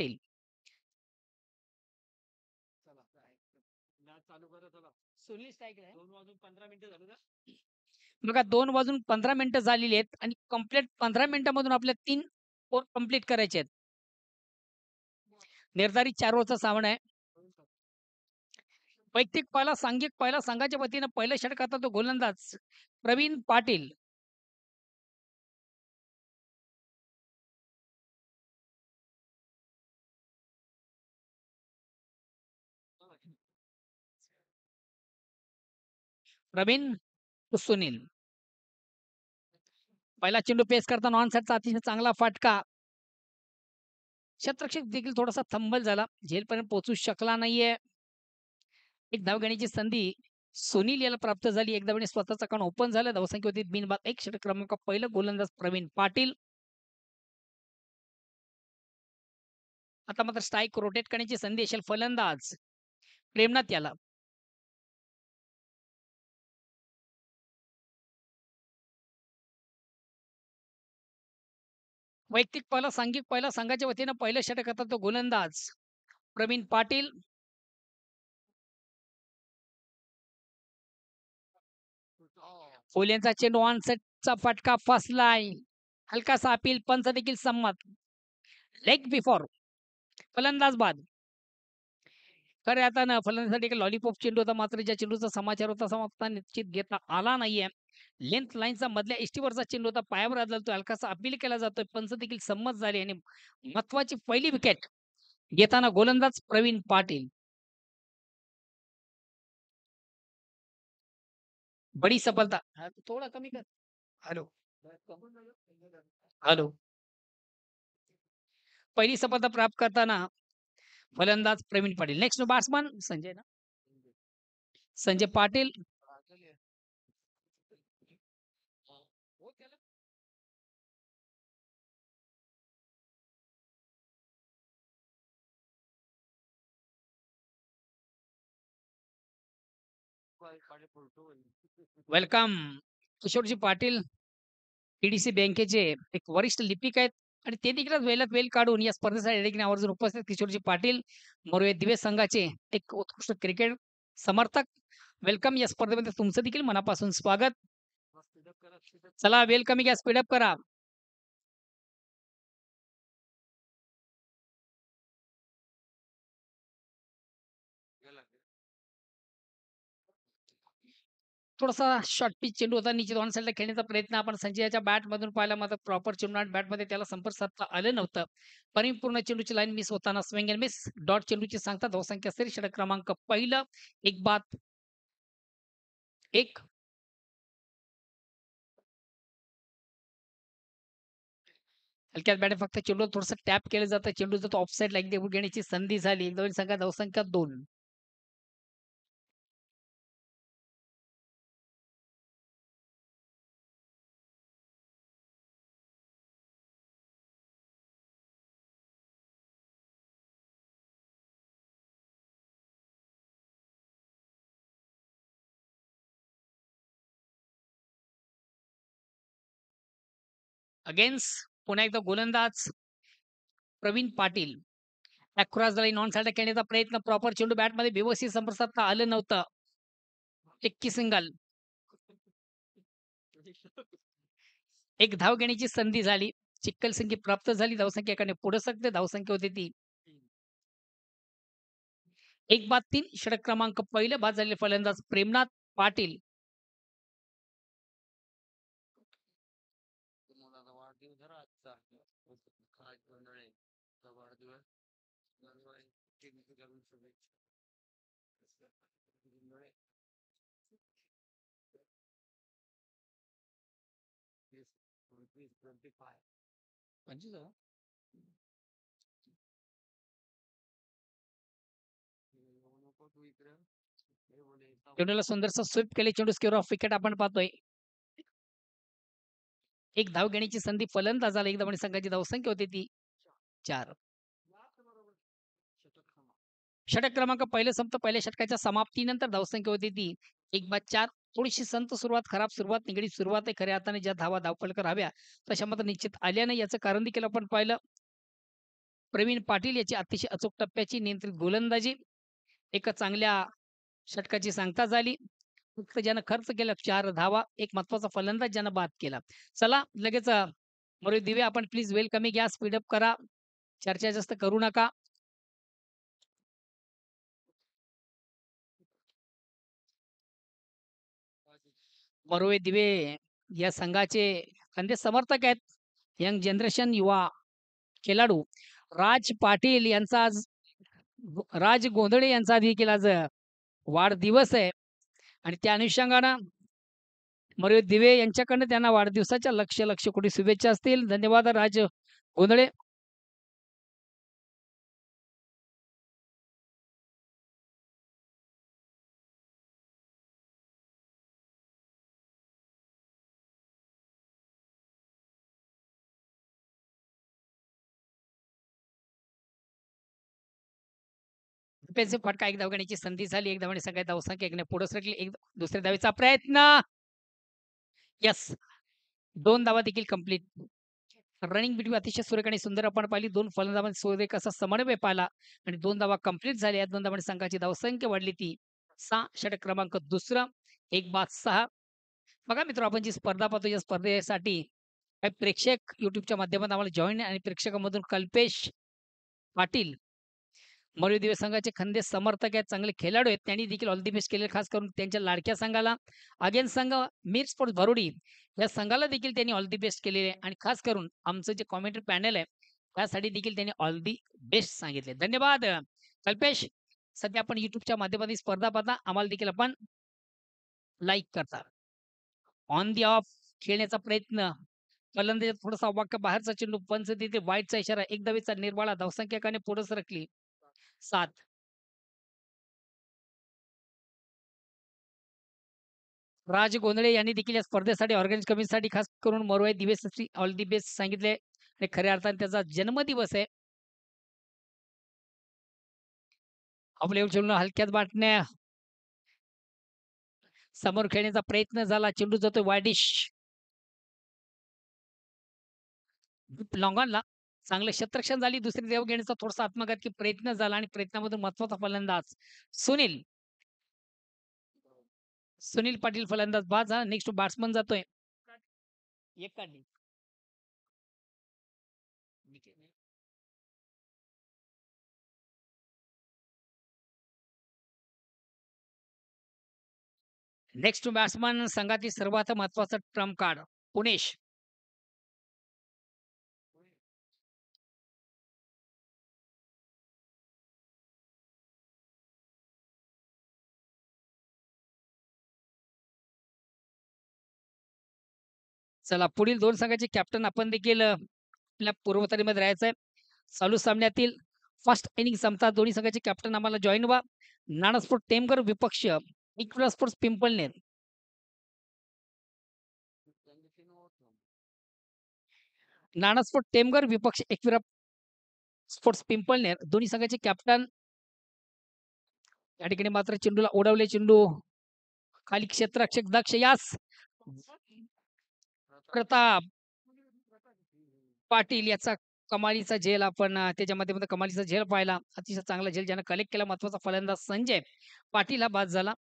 पाटील. बघा 2 वाजून 15 मिनिटं झालेली आहेत आणि कंप्लीट 15 मिनिटांमधून आपल्या 3 ओव्हर कंप्लीट करायचे आहेत. निर्धारित 4 ओव्हरचा सामना आहे. वैयक्तिक सांघिक संघाच्या वतीनं पहिलं षटकाचा तो गोलंदाज प्रवीण पाटील. प्रवीण सुनील. पहिला चेंडू पेस करताना ऑन साइडचा अतिशय चांगला फटका. क्षेत्ररक्षक देखील थोडासा थंबल झाला, झेलपर्यंत पोहोचू शकला नाहीये. एक धाव घेण्याची संधी सुनील याला प्राप्त झाली. एक धावने स्वतःचा अकाउंट ओपन झालं. धावसंख्या होती बिनबाद 1. षटक क्रमांक पहिलं गोलंदाज प्रवीण पाटील. आता मात्र स्ट्राईक रोटेट करण्याची संधी असेल फलंदाज प्रेमनाथ याला. वैयक्तिक सांघिक संघाच्या वतीनं पहिलं षटक आता तो गोलंदाज प्रवीण पाटील. फुलेंचा चेंडू ऑन सेटचा फटका फसलाय. हलकासा अपील, पंच देखील संमत. लेग बिफोर, फलंदाज बाद. खरे आता ना फलंदाजासाठी एक लॉलीपॉप चेंडू होता, मात्र ज्या चेंडूचा समाचार होता समाप्त निश्चित घेता आला नाहीये. लेंथ लाईनचा मधल्या इष्टीवरचा चेंडू होता, पायावर आदळतोय, हलकासा अपील केला जातोय, पंच देखील संमत झाले आणि महत्वाची पहिली विकेट घेताना गोलंदाज प्रवीण पाटील. बडी सफलता. थोडा कमी कर. Hello hello. पहिली सफलता प्राप्त करताना फलंदाज प्रवीण पाटील. नेक्स्ट बॅट्समन संजय ना संजय पाटील. वेलकम. किशोरजी पाटील पीडीसी बँकेचे एक वरिष्ठ लिपिक आहेत आणि ते देखील वेळात वेळ काढून या स्पर्धेसाठी या ठिकाणी आवर्जून उपस्थित. किशोरजी पाटील मोरवे दिवे संघाचे एक उत्कृष्ट क्रिकेट समर्थक. वेलकम. या स्पर्धेमध्ये तुमचं देखील मनापासून स्वागत. चला वेल कमी घ्या, स्पीडअप करा. थोडासा शॉर्ट पिच चेंडू होता, निश्चित ऑन साइडला खेळण्याचा प्रयत्न आपण संजयच्या बॅट मधून पाहिला, मात्र प्रॉपर चेंडू बॅट मध्ये त्याला संपर्क साधता आलं नव्हतं. परिपूर्ण चेंडूची लाईन मिस होताना स्विंग अँड मिस डॉट चेंडूची सांगता. धावसंख्या सरी षटक क्रमांक पहिलं 1-1. हलक्यात बॅट फक्त चेंडू थोडंसं टॅप केलं जातं. चेंडू जर ऑफसाईड लाईन घेण्याची संधी झाली. दोन संघात धावसंख्या 2. अगेन्स्ट पुन्हा एकदा गोलंदाज Praveen Patil. Across the line on side खेळण्याचा प्रयत्न. प्रॉपर चेंडू बॅट मध्ये व्यवस्थित संपर्क साधता आलं नव्हतं. एक्की सिंगल. एक धाव घेण्याची संधी झाली. चिक्कल संख्या प्राप्त झाली. धावसंख्या एकाने पुढे सकते. धावसंख्या होती ती 1-3. षटक क्रमांक पहिलं बाद झालेले फलंदाज प्रेमनाथ पाटील. चेंडूला सुंदरसं स्वीप केले. चेंडू स्क्वेअर ऑफ विकेट आपण पाहतोय. एक धाव घेण्याची संधी फलंदाजाला. एकदम आणि संघाची धावसंख्या होती ती 4. षटक क्रमांक पहिलं संपतं. पहिल्या षटकाच्या समाप्तीनंतर धावसंख्या होती ती 1-4. थोडीशी संत सुरुवात, खराब सुरुवात, निगडीत सुरुवात आहे. खऱ्या अर्थाने ज्या धावा धावफलकर हव्या तशा मात्र निश्चित आल्या नाही. याचं कारण देखील आपण पाहिलं. प्रवीण पाटील याची अतिशय अचूक टप्प्याची नियंत्रित गोलंदाजी, एका चांगल्या षटकाची सांगता झाली. फक्त ज्यानं खर्च केला 4 धावा, एक महत्त्वाचा फलंदाज ज्यानं बाद केला. चला लगेच मरुदी दिवे आपण प्लीज वेल कमी घ्या, स्पीड अप करा. चर्चा जास्त करू नका. मरुदी दिवे या संघाचे खंदे समर्थक आहेत. यंग जनरेशन युवा खेळाडू राज पाटील यांचा आज राज गोंधळे यांचा देखील आज वाढदिवस आहे आणि त्या अनुषंगानं मरुदी दिवे यांच्याकडनं त्यांना वाढदिवसाच्या लक्ष लक्ष कोटी शुभेच्छा असतील. धन्यवाद राज गोंधळे. पेचे फटका एक धाव घेण्याची संधी झाली. एक धावाने सगळ्या धावसंख्या एकने पुढे सरकली. एक दुसऱ्या धावेचा प्रयत्न. यस 2 धावा देखील कंप्लीट. रनिंग बिटवीन अतिशय सुरेख आणि सुंदर आपण पाहिली. 2 फलंदाजांमध्ये सुरेख असा समन्वय पाहिला आणि 2 धावा कंप्लीट झाल्या. 2 धावांनी संघाची धावसंख्या वाढली ती 6. षटक क्रमांक 2. 1 बाद 6. बघा मित्र आपण जी स्पर्धा पाहतो या स्पर्धेसाठी काही प्रेक्षक युट्यूबच्या माध्यमातून आम्हाला जॉईन आणि प्रेक्षकांमधून कल्पेश पाटील मरुदी दिवे संघाचे खंदे समर्थक आहेत, चांगले खेळाडू आहेत. त्यांनी देखील ऑल दी बेस्ट केले. खास करून त्यांच्या लाडक्या संघाला अगेन संघ मीर स्पोर्ट्स भरोडी या संघाला देखील त्यांनी ऑल दी बेस्ट केलेले आणि खास करून आमचं जे कॉमेंट्री पॅनल आहे त्यासाठी देखील त्यांनी ऑल दी बेस्ट सांगितले. धन्यवाद कल्पेश. सध्या आपण युट्यूबच्या माध्यमातून स्पर्धा पाहता, आम्हाला देखील आपण लाईक करता. ऑन दी ऑफ खेळण्याचा प्रयत्न, फलंदाज थोडासा वाक्य बाहेरचा चेंडू, पंच तिथे वाईटचा इशारा, एक धावेचा निर्वाळा, धावसंख्येकाने पुढे सरकली 7. राज गोंधळे यांनी देखील या स्पर्धेसाठी ऑर्गनाइज कमिटीसाठी खास करून मरुदी दिवेसाठी ऑल दी बेस्ट सांगितले आणि खऱ्या अर्थाने त्याचा जन्मदिवस आहे. आपल्या चेंडू हलक्यात बाटण्या समोर खेळण्याचा प्रयत्न झाला. चेंडू जातोय वायडिश लॉंगॉनला. चांगलं क्षेत्ररक्षण झाली. दुसरी देव घेण्याचा थोडासा आत्मघातकी प्रयत्न झाला आणि प्रयत्नामधून महत्वाचा फलंदाज सुनील पाटील फलंदाज बाद झाला. नेक्स्ट बॅट्समन जातोय. एक काढली. नेक्स्ट बॅट्समन संघातील सर्वात महत्वाचा ट्रम्प कार्ड पुणेश. चला पुढील 2 संघाचे कॅप्टन आपण देखील आपल्या पूर्वतयारीमध्ये राहायचंय. चालू सामन्यातील फर्स्ट इनिंग संपता दोन्ही संघाचे कॅप्टन आम्हाला जॉईन व्हा. नाना स्पोर्ट टेमकर विपक्ष इक्विटा स्पोर्ट्स पिंपळनेर. नाना स्पोर्ट टेमगर विपक्ष इक्विटा स्पोर्ट्स पिंपळनेर दोन्ही संघाचे कॅप्टन. या ठिकाणी मात्र चेंडूला उडवले. चेंडू खाली क्षेत्ररक्षक दक्ष यास प्रताप पाटील याचा कमालीचा झेल आपण त्याच्यामध्ये कमालीचा झेल पाहिला. अतिशय चांगला झेल ज्यानं कलेक्ट केला. महत्वाचा फलंदाज संजय पाटील हा बाद झाला.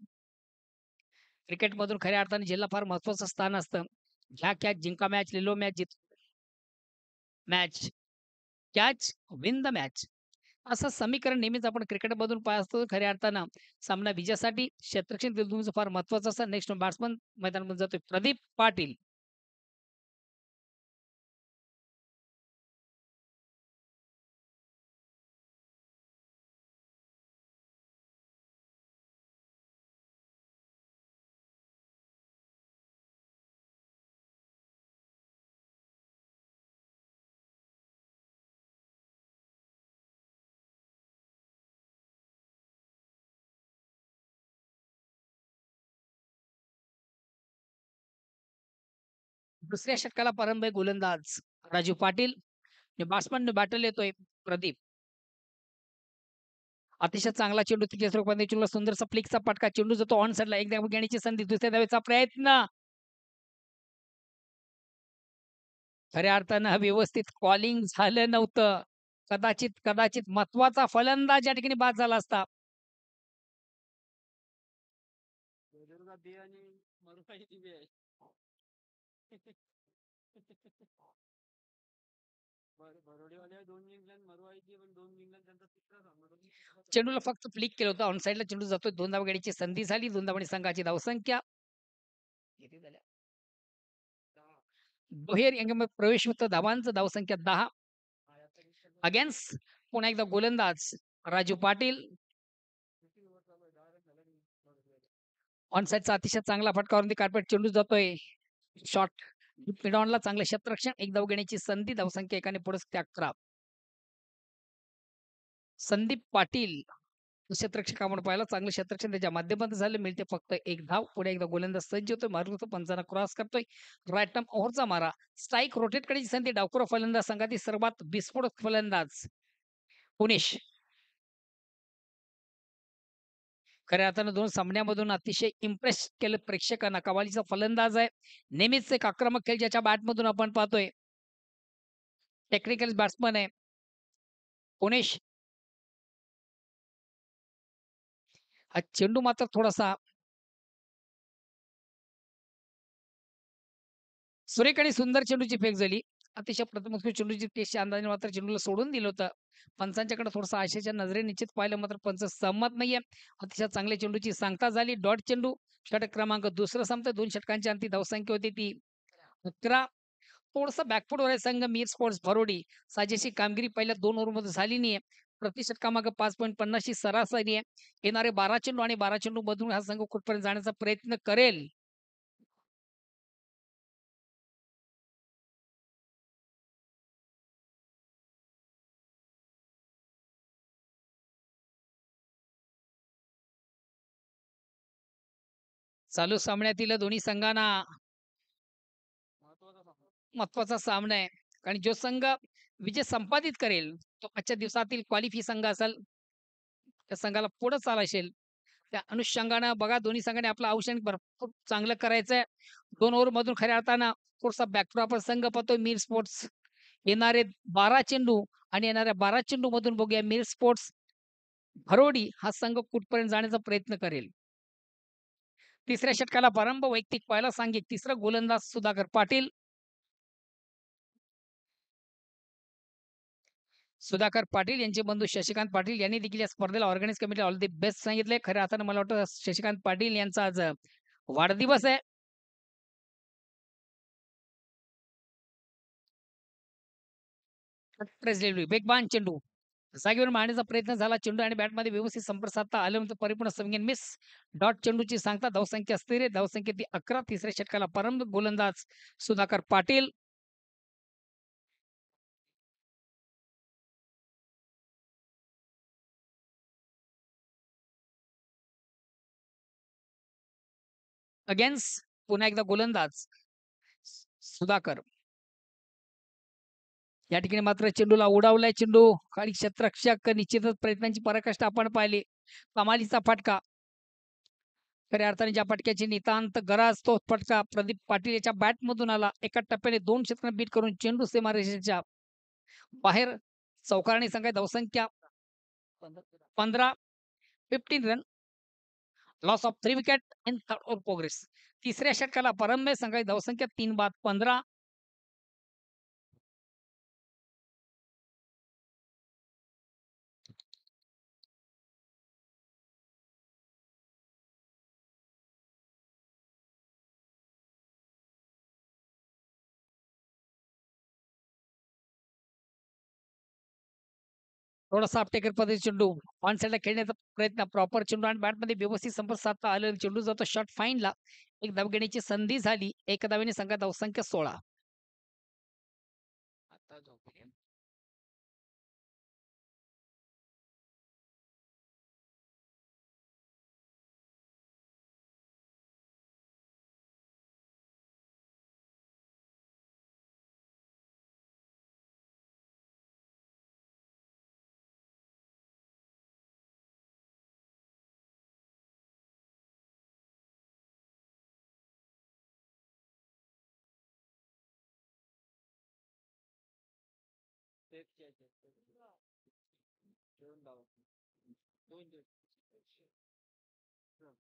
क्रिकेट मधून खऱ्या अर्थाने झेलला फार महत्वाचं स्थान असतं. ह्या कॅच जिंका मॅच, लिलो मॅच, जित match, catch win the match असं समीकरण नेहमीच आपण क्रिकेट मधून पाहत असतो. खऱ्या अर्थानं सामना विजयासाठी क्षेत्ररक्षण फार महत्वाचं असतं. नेक्स्ट बॅट्समन मैदानामध्ये जातोय प्रदीप पाटील. दुसऱ्या षटकाला प्रारंभ आहे. गोलंदाज राजू पाटील. बॅट्समन बॅटल येतोय प्रदीप. अतिशय चांगला चेंडू तिथे चेंडूला सुंदरसा फ्लिकचा पटका. चेंडू जातो ऑन साइडला. एक धाव घेण्याची संधी. दुसऱ्या धावेचा प्रयत्न. खऱ्या अर्थानं व्यवस्थित कॉलिंग झालं नव्हतं. कदाचित कदाचित महत्वाचा फलंदाज या ठिकाणी बाद झाला असता. चेंडूला फक्त फ्लिक केलं होतं. ऑन साइडला चेंडू जातोय. 2 धावा घेण्याची संधी झाली. 2 धावांनी संघाची धावसंख्या किती झाल्या? बोहेर यांच्यामध्ये प्रवेश होतो. धावांचं धावसंख्या 10. अगेन्स्ट पुन्हा एकदा गोलंदाज राजू पाटील. ऑन साइडचा अतिशय चांगला फटकावरती कार्पेट चेंडू जातोय. शॉट मिड ऑनला चांगलं क्षेत्ररक्षण. एक धाव घेण्याची संधी. धावसंख्या एकाने पुढे 11. संदीप पाटील क्षेत्ररक्षक आपण पाहिलं. चांगलं क्षेत्ररक्षण त्याच्या माध्यमातून झालं. मिळते फक्त एक धाव. पुढे एकदा गोलंदाज सज्ज होतोय. मारून होतो. पंचांना क्रॉस करतोय. राईट टर्म ओव्हरचा मारा. स्ट्राईक रोटेट करायची संधी. डावखुरा फलंदाज संघातील सर्वात विस्फोटक फलंदाज पुणेश. खऱ्या अर्थानं 2 सामन्यामधून अतिशय इम्प्रेस केलं प्रेक्षकांना. कमालीचा फलंदाज आहे. नेहमीच एक आक्रमक खेळ ज्याच्या बॅटमधून आपण पाहतोय. टेक्निकल बॅट्समन आहे पुणेश. हा चेंडू मात्र थोडासा सुरेख आणि सुंदर चेंडूची फेक झाली. अतिशय प्रतिमोत्सवी चेंडूची टेस्टच्या अंदाजाने मात्र चेंडूला सोडून दिलं होतं. पंचांच्याकडे थोडंसं आशेच्या नजरे निश्चित पाहिलं मात्र पंच सहमत नाहीये. अतिशय चांगल्या चेंडूची सांगता झाली. डॉट चेंडू. षटक क्रमांक दुसरं संपतं. 2 षटकांची अंतिम धावसंख्या होती ती 11. थोडंसं बॅकफुटवर आहे संघ मीर स्पोर्ट्स भरोडी. साजेशी कामगिरी पहिल्या 2 ओव्हरमध्ये झाली नाहीये. प्रति षटकामागे 5.50 ची सरासरी आहे. येणारे 12 चेंडू आणि 12 चेंडू मधून हा संघ कुठपर्यंत जाण्याचा प्रयत्न करेल. चालू सामन्यातील दोन्ही संघांना महत्वाचा सामना आहे. कारण जो संघ विजय संपादित करेल तो आजच्या दिवसातील क्वालिफी संघ असेल. त्या संघाला पुढे चालायचे. त्या अनुषंगानं बघा दोन्ही संघाने आपलं आयुष्य भरपूर चांगलं करायचंय. 2 ओव्हर मधून खऱ्या अर्थानं थोडासा बॅकड्रॉप आपण संघ पाहतोय मीर स्पोर्ट्स. येणारे 12 चेंडू आणि येणाऱ्या 12 चेंडू मधून बघूया मीर स्पोर्ट्स भरोडी हा संघ कुठपर्यंत जाण्याचा प्रयत्न करेल. तिसऱ्या षटकाला प्रारंभ. वैयक्तिक पहिला सांघिक. तिसरा गोलंदाज सुधाकर पाटील. सुधाकर पाटील यांचे बंधू शशिकांत पाटील यांनी देखील या स्पर्धेला organise committee all the best सांगितले. खऱ्या अर्थानं मला वाटतं शशिकांत पाटील यांचा आज वाढदिवस आहे. वेगवान चेंडू जागेवर मारण्याचा प्रयत्न झाला. चेंडू आणि बॅटमध्ये व्यवस्थित संपर्क साधता आल्यानंतर परिपूर्ण संज्ञान मिस. डॉट चेंडूची सांगता. धावसंख्या स्थिर आहे. धावसंख्या ती 11. तिसऱ्या षटकाला प्रारंभ. गोलंदाज सुधाकर पाटील. अगेन्स्ट पुन्हा एकदा गोलंदाज सुधाकर. या ठिकाणी मात्र चेंडूला उडावलाय. चेंडू आणि क्षेत्ररक्षक निश्चितच प्रयत्नांची पराकाष्ठा आपण पाहिली. कमालीचा फटका. खऱ्या अर्थाने ज्या फटक्याची नितांत गरज तो फटका प्रदीप पाटील याच्या बॅटमधून आला. एका टप्प्याने 2 क्षेत्रात बीट करून चेंडू सीमारेषेच्या बाहेर चौकारणी संघाची धावसंख्या 15. 15 run. Loss of 3 wicket in third over progress. तिसऱ्या षटकाला प्रारंभ. संघाची धावसंख्या 3 बाद 15. थोडासा अपटेकर पद्धती चेंडू ऑन साइडला खेळण्याचा प्रयत्न. प्रॉपर चेंडू आणि बॅटमध्ये व्यवस्थित संपर्क साधता आलं. चेंडू जातो शॉट फाईनला. एक धाव घेण्याची संधी झाली. एक धावेने संघात धावसंख्या 16.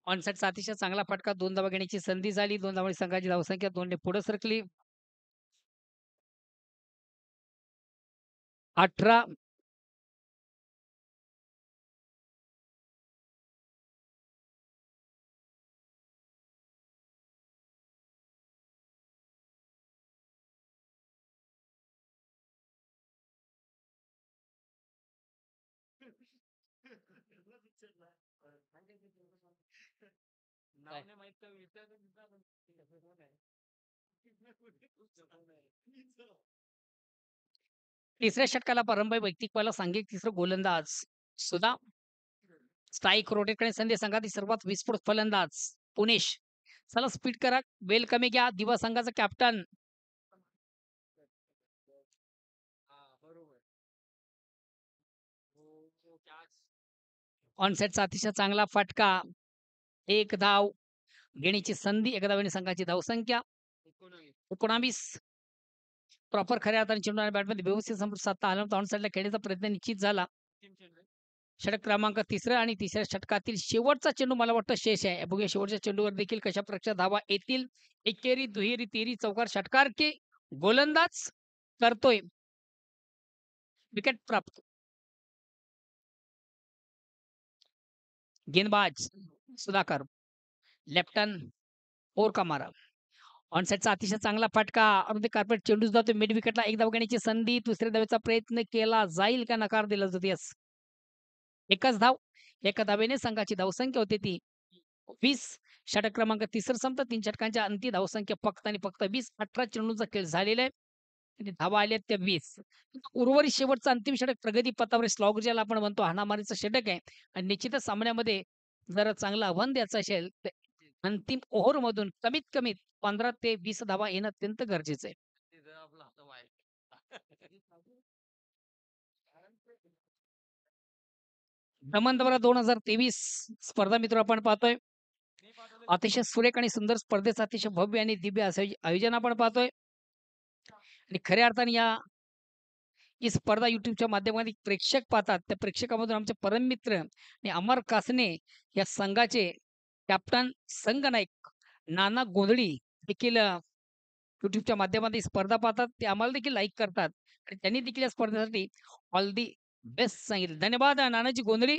ऑनसेटचा अतिशय चांगला फटका, 2 धावा घेण्याची संधी झाली. 2 धावांनी संघाची धावसंख्या 2 ने पुढे सरकली. 18 तिसऱ्या षटकाला प्रारंभ. वैयक्तिक पहिला सांघिक तिसरं गोलंदाज सुधा स्ट्राईक रोटेट करण्याची संधी. संघातील सर्वात विस्फोट फलंदाज पुणेश. चला स्पीड करा, वेल कमी घ्या. दिवा संघाचा कॅप्टन ऑनसेटचा अतिशय चांगला फटका, 1 धाव घेण्याची संधी. एका धावेने संघाची धावसंख्या 19. प्रॉपर खऱ्या अर्थाने चेंडू आणि बॅटमध्ये व्यवस्थित संपर्क साधता आला नव्हता. ऑनसाईडला खेळण्याचा प्रयत्न निश्चित झाला. षटक क्रमांक 3 आणि तिसऱ्या षटकातील शेवटचा चेंडू मला वाटतं शेष आहे. बघूया शेवटच्या चेंडूवर देखील कशा प्रकारच्या धावा येतील. एकेरी, दुहेरी, तिहेरी, चौकार, षटकार के गोलंदाज करतोय विकेट प्राप्त. गेंदबाज सुधाकर, लेफ्टन 4 का मारा. ऑनसेटचा अतिशय चांगला फटका, अरुंद कार्पेट चेंडू जातो मिड विकेटला. 1 धाव घेण्याची संधी. दुसऱ्या धावेचा प्रयत्न केला जाईल का नकार दिला जातो. यस, एकच धाव. एका धावेने संघाची धावसंख्या होती ती 20. षटक क्रमांक 3 संपतं. 3 षटकांच्या अंती धावसंख्या फक्त आणि फक्त 20. 18 चेंडूचा खेळ झालेला आहे आणि धावा आल्या त्या 20. उर्वरित शेवटचा अंतिम षटक प्रगती पथावर स्लॉग ज्याला आपण म्हणतो हाणामारीचं षटक आहे आणि निश्चितच सामन्यामध्ये जर चांगलं आव्हान द्यायचं असेल तर अंतिम ओव्हर मधून कमीत कमी 15 ते 20 धावा येणं अत्यंत गरजेचं आहे. ब्रह्मंतवरा 2023 स्पर्धा मित्र आपण पाहतोय. अतिशय सुरेख आणि सुंदर स्पर्धेचं अतिशय भव्य आणि दिव्य असं आयोजन आपण पाहतोय आणि खऱ्या अर्थाने ही स्पर्धा युट्यूबच्या माध्यमातून प्रेक्षक पाहतात. त्या प्रेक्षकामधून आमचे परममित्र आणि अमर कासने या संघाचे कॅप्टन संघनायक नाना गोंधळी देखील युट्यूबच्या माध्यमातून स्पर्धा पाहतात. ते आम्हाला देखील लाईक करतात आणि त्यांनी देखील या स्पर्धेसाठी ऑल दी बेस्ट सांगितलं. धन्यवाद नानाजी गोंधळी.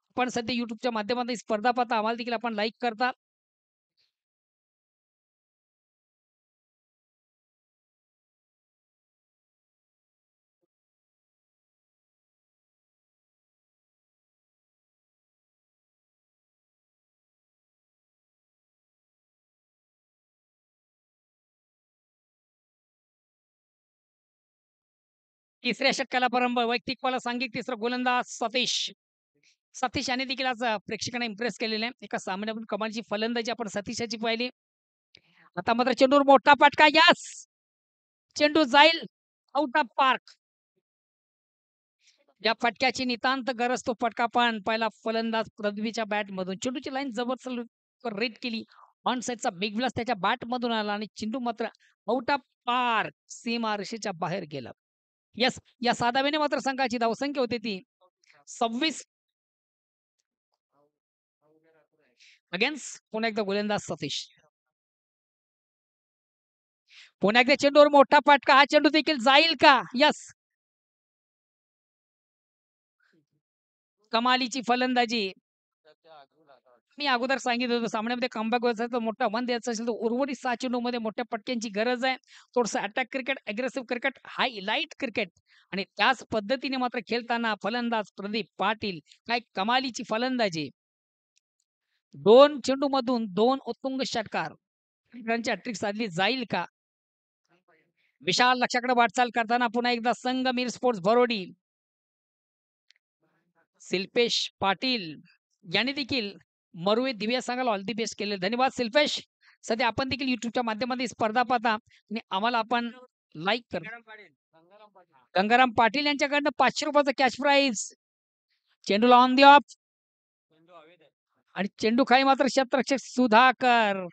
आपण सध्या युट्यूबच्या माध्यमातून स्पर्धा पाहता, आम्हाला देखील आपण लाईक करता. तिसऱ्या षटकाला प्रारंभ. वैयक्तिक पहिला सांघिक तिसरा गोलंदाज सतीश. सतीश याने देखील आज प्रेक्षकांना इम्प्रेस केलेले आहे. एका सामन्यातून कमालीची फलंदाजी आपण सतीशाची पाहिली. आता मात्र चेंडूवर मोठा फटका. यस, चेंडू जाईल आउट ऑफ पार्क. या फटक्याची नितांत गरज तो फटका, पण पहिला फलंदाज पृथ्वीच्या बॅट मधून चेंडूची लाईन जबरदस्त रेट केली. ऑन साइडचा बिग ब्लास्ट त्याच्या बॅट मधून आला आणि चेंडू मात्र आउट ऑफ पार्क सीमा रेषेच्या बाहेर गेला. यस, या साधावेने मात्र संघाची धावसंख्या होती ती 26. अगेन्स्ट पुन्हा एकदा गोलंदाज सतीश. पुन्हा एकदा चेंडूवर मोठा फटका. हा चेंडू देखील जाईल का? यस, कमालीची फलंदाजी. मी अगोदर सांगितलं होतं सामन्यामध्ये कमबॅक व्हायचं, मोठा वन द्यायचा असेल तर उर्वरित 6 चेंडूमध्ये मोठ्या पटक्यांची गरज आहे. थोडंसं attack cricket, aggressive cricket, highlight cricket आणि त्याच पद्धतीने मात्र खेळताना फलंदाज प्रदीप पाटील काय कमालीची फलंदाजी. 2 चेंडूमधून 2 उत्तुंग षटकार. रनची हॅट्रिक साधली जाईल का? विशाल लक्षाकडे वाटचाल करताना पुन्हा एकदा संगमीर स्पोर्ट्स भरोडी. शिल्पेश पाटील यांनी देखील मरुवे दिव्या सांगायला ऑल दी बेस्ट केले. धन्यवाद शिल्पेश. सध्या आपण देखील युट्यूबच्या माध्यमातून स्पर्धा पाहता आणि आम्हाला आपण लाईक करा. गंगाराम पाटील यांच्याकडनं 500 रुपयाचा कॅश प्राइज. चेंडूला ऑन दी ऑफ आणि चेंडू खाली मात्र क्षेत्ररक्षक सुधाकर.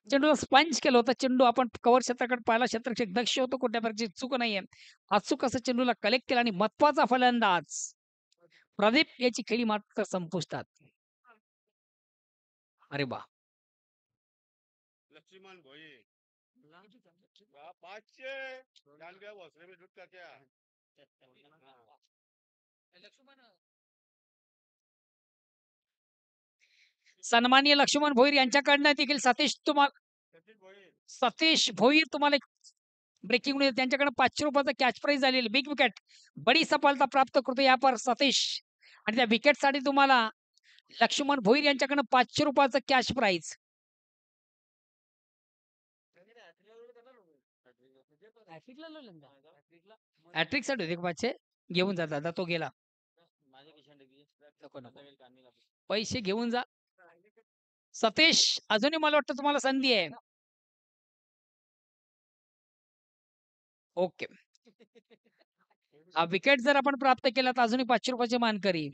चेंडूला स्पंज केलं होतं. चेंडू आपण कव्हर क्षेत्राकडे पाहिला, क्षेत्ररक्षक दक्ष होतो, कुठल्या प्रकारची चूक नाहीये. अचूक असं चेंडूला कलेक्ट केला आणि महत्वाचा फलंदाज प्रदीप याची खेळी मात्र संपुष्टात. अरे वाह! लक्ष्मण भोई वाह, 500 जान गया भोसले में जुट का क्या सन्माननीय लक्ष्मण भोईर यांच्याकडनं देखील सचिन भोई सतीश भोईर तुम्हाला एक ब्रेकिंग न्यूज त्यांच्याकडे ₹500 कॅच प्राइज झालेली बिग विकेट बडी सफलता प्राप्त करतो या पर सतीश आणि त्या विकेटसाठी तुम्हाला लक्ष्मण भोईर यांच्याकडनं ₹500 कॅश प्राइज. हॅट्रिक साठी होते का 500 घेऊन जा दादा तो गेला. नको नको पैसे घेऊन जा. सतीश अजूनही मला वाटतं तुम्हाला संधी आहे. ओके. हा विकेट जर आपण प्राप्त केला तर अजूनही ₹500 मानकरी.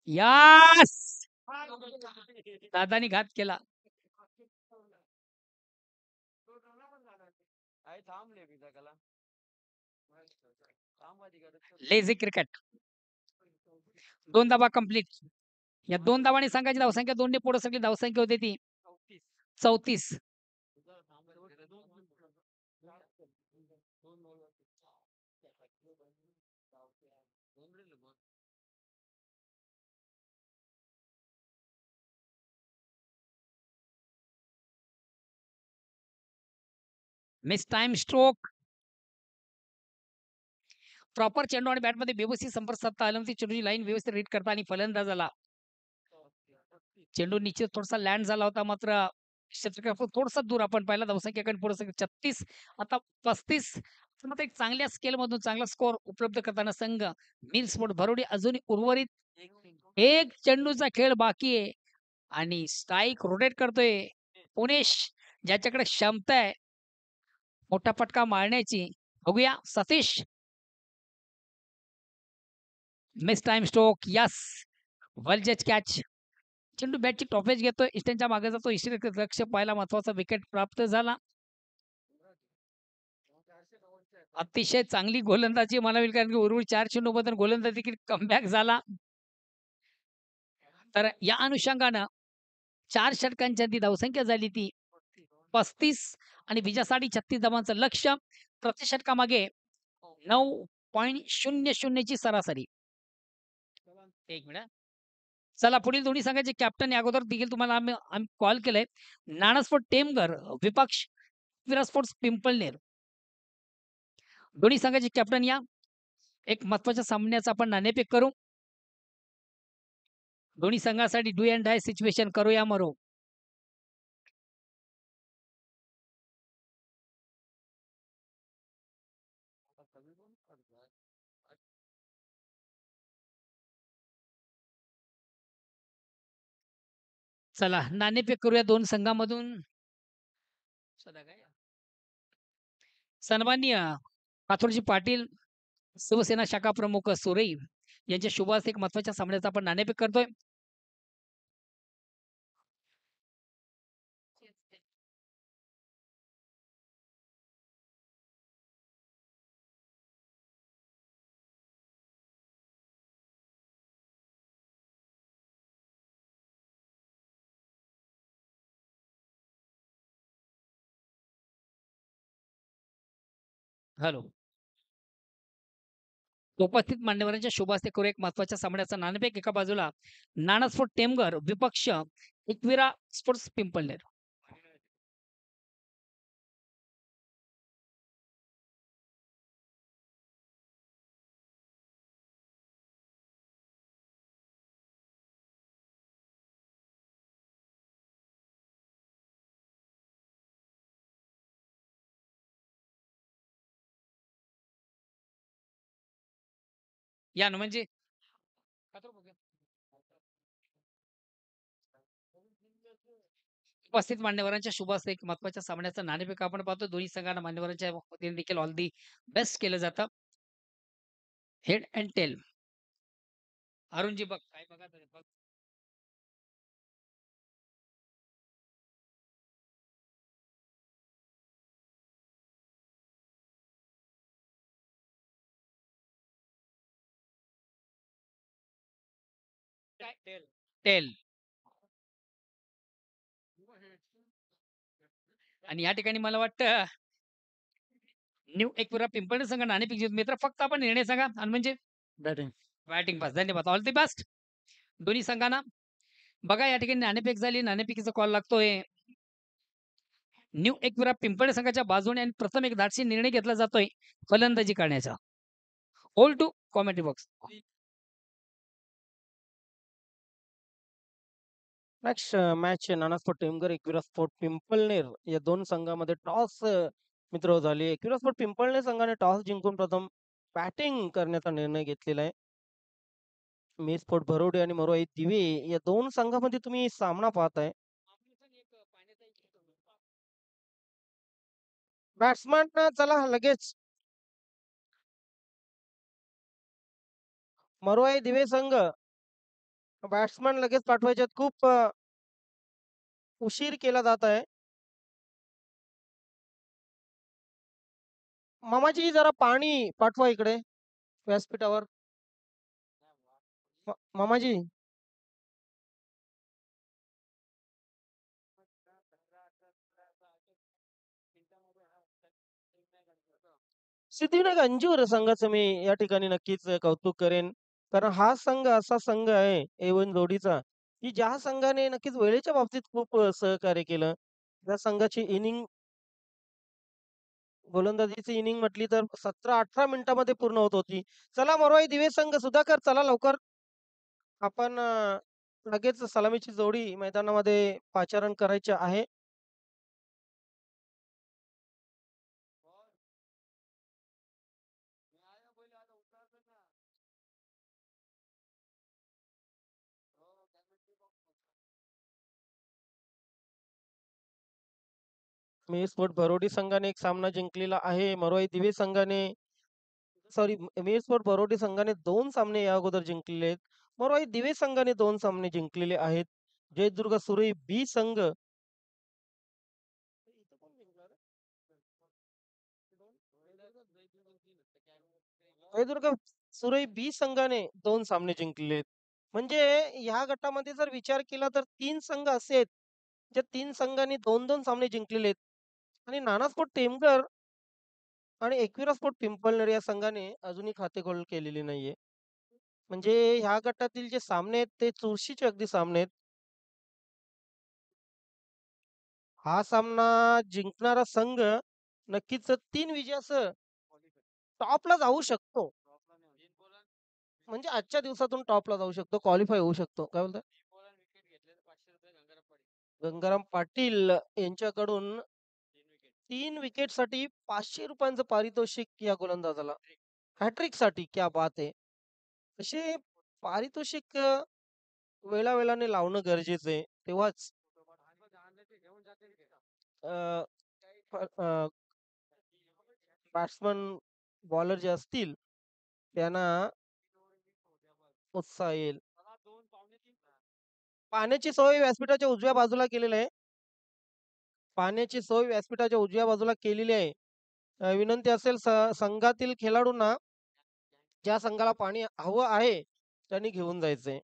यास दादानी घात केला. लेझी क्रिकेट 2 धावा कंप्लीट. या 2 धावांनी संघाची धावसंख्या 2 ने पुढे सरकली. धावसंख्या होती ती 34. Miss time stroke. प्रॉपर चेंडू आणि बॅटमध्ये व्यवस्थित संपर्क साधता आला ती चेंडूची लाईन व्यवस्थित रीड करता आणि फलंदाजाला चेंडू निश्चित थोडासा लँड झाला होता मात्र थोडासा दूर आपण पाहिला धावसंख्याकडे पुढे 36 आता 35. मात्र एक चांगल्या स्केल मधून चांगला स्कोर उपलब्ध करताना संघ मिल स्पोर्ट भरोडी अजूनही उर्वरित एक चेंडूचा खेळ बाकी आहे आणि स्ट्राईक रोटेट करतोय पुणेश ज्याच्याकडे क्षमता आहे मोठा फटका मारण्याची. बघूया Satish. Mistime stroke yes well जज कॅच. चेंडू बॅटची टॉपेज घेतोय इस्टनच्या मागे जातो. इस्टन लक्ष पाहायला महत्वाचा विकेट प्राप्त झाला. अतिशय चांगली गोलंदाजी म्हणावी कारण की उर्वरित 4 चेंडूबद्दल गोलंदाजी देखील कमबॅक झाला. तर या अनुषंगानं 4 षटकांच्या ती धावसंख्या झाली ती 35 आणि विजयासाठी 36 धावांचं लक्ष्य. प्रति षटकामागे 9.00 ची सरासरी. एक मिनिट. चला पुढील दोन्ही संघाचे कॅप्टन अगोदर देखील तुम्हाला आम्ही कॉल केलाय. नाणस्फोट टेमघर विपक्ष विरास्पोर्ट्स पिंपळनेर. दोन्ही संघाचे कॅप्टन या. एक महत्वाच्या सामन्याचा आपण नाणेफेक करू. दोन्ही संघासाठी डू अँड डाय सिच्युएशन करूया मरो. चला नाणेफेक करूया दोन संघामधून. सन्माननीय पाथोरजी पाटील शिवसेना शाखा प्रमुख सुरई यांच्या शुभास एक महत्वाच्या सामन्याचा आपण नाणेफेक करतोय. हॅलो. उपस्थित मान्यवरांच्या शुभ हस्ते करू एक महत्वाच्या सामन्याचा नाणेफेक. एका बाजूला नाणस्फोट टेमघर विपक्ष एकविरा स्पोर्ट्स पिंपळनेर. या ना म्हणजे उपस्थित मान्यवरांच्या शुभ हस्ते एक महत्वाच्या सामन्याचा नाणेफेक आपण पाहतो. दोन्ही संघांना मान्यवरांच्या वतीने देखील ऑल दी बेस्ट केलं जातं. Head and tail. अरुणजी बघ काय बघा टेल. आणि या ठिकाणी मला वाटतं न्यू एकविरा पिंपळनेर संघ नाणेफेक जिंकून मित्र फक्त आपण निर्णय सांगा आणि म्हणजे बॅटिंग. Batting pass. धन्यवाद. ऑल द बेस्ट दोन्ही संघांना. बघा या ठिकाणी नाणेफेक झाली. नाणेफेकीचा कॉल लागतोय. न्यू एकविरा पिंपळनेर संघाच्या बाजूने आणि प्रथम एक धाडसी निर्णय घेतला जातोय फलंदाजी करण्याचा. All to commentary box. Next match Nana sport Temghar Ekvira sport Pimpalner या दोन संघामध्ये टॉस मित्र झाली. एकविरा स्पोर्ट पिंपळनेर संघाने टॉस जिंकून प्रथम बॅटिंग करण्याचा निर्णय घेतलेला आहे. मी स्पोर्ट भरोडे आणि मरोई दिवे या दोन संघामध्ये तुम्ही सामना पाहताय. बॅट्समॅन चला लगेच मरोई दिवे संघ बॅट्समॅन लगेच पाठवायच्यात. खूप उशीर केला जात आहे. मामाजी जरा पाणी पाठवा इकडे व्यासपीठावर. मामाजी सिद्धिविनायक अंजूर संघाचं मी या ठिकाणी नक्कीच कौतुक करेन. कारण हा संघ असा संघ आहे A1 जोडीचा की ज्या संघाने नक्कीच वेळेच्या बाबतीत खूप सहकार्य केलं. त्या संघाची इनिंग गोलंदाजीची इनिंग म्हटली तर 17-18 मिनिटांमध्ये पूर्ण होत होती. चला मरोई दिवे संघ सुधाकर चला लवकर. आपण लगेच सलामीची जोडी मैदानामध्ये पाचारण करायची आहे. मी स्पोर्ट बरोडी संघाने एक सामना जिंकलेला आहे. मरोई दिवे संघाने सॉरी मी स्पोर्ट बरोडी संघाने 2 सामने या अगोदर जिंकलेले आहेत. मरोई दिवे संघाने 2 सामने जिंकलेले आहेत. जयदुर्ग सुरई बी संघ जयदुर्ग सुरई बी संघाने 2 सामने जिंकलेले आहेत. म्हणजे ह्या गटामध्ये जर विचार केला तर 3 संघ असे आहेत ज्या 3 संघांनी 2-2 सामने जिंकलेले आहेत. आणि नाना स्पोर्ट टेमघर आणि एकविरा स्पोर्ट पिंपळनेर या संघाने अजूनही खातेखोल केलेली नाहीये. म्हणजे ह्या गटातील जे सामने आहेत ते चुरशीचे अगदी सामने आहेत. हा सामना जिंकणारा संघ नक्कीच 3 विजयासह टॉपला जाऊ शकतो. म्हणजे आजच्या दिवसातून टॉपला जाऊ शकतो, क्वालिफाय होऊ शकतो. काय बोलताय? गंगाराम पाटील यांच्याकडून 3 विकेटसाठी ₹500 पारितोषिक या गोलंदाजाला. हॅट्रिक साठी क्या बात आहे. असे पारितोषिक वेळावेळाने लावणं गरजेचं आहे. तेव्हाच बॅट्समन बॉलर जे असतील त्यांना उत्साह येईल. पाण्याची सोय व्यासपीठाच्या उजव्या बाजूला केलेली आहे. पाण्याची सोय व्यासपीठाच्या उजव्या बाजूला केलेली आहे. विनंती असेल संघातील खेळाडूंना ज्या संघाला पाणी हवं आहे त्यांनी घेऊन जायचंय.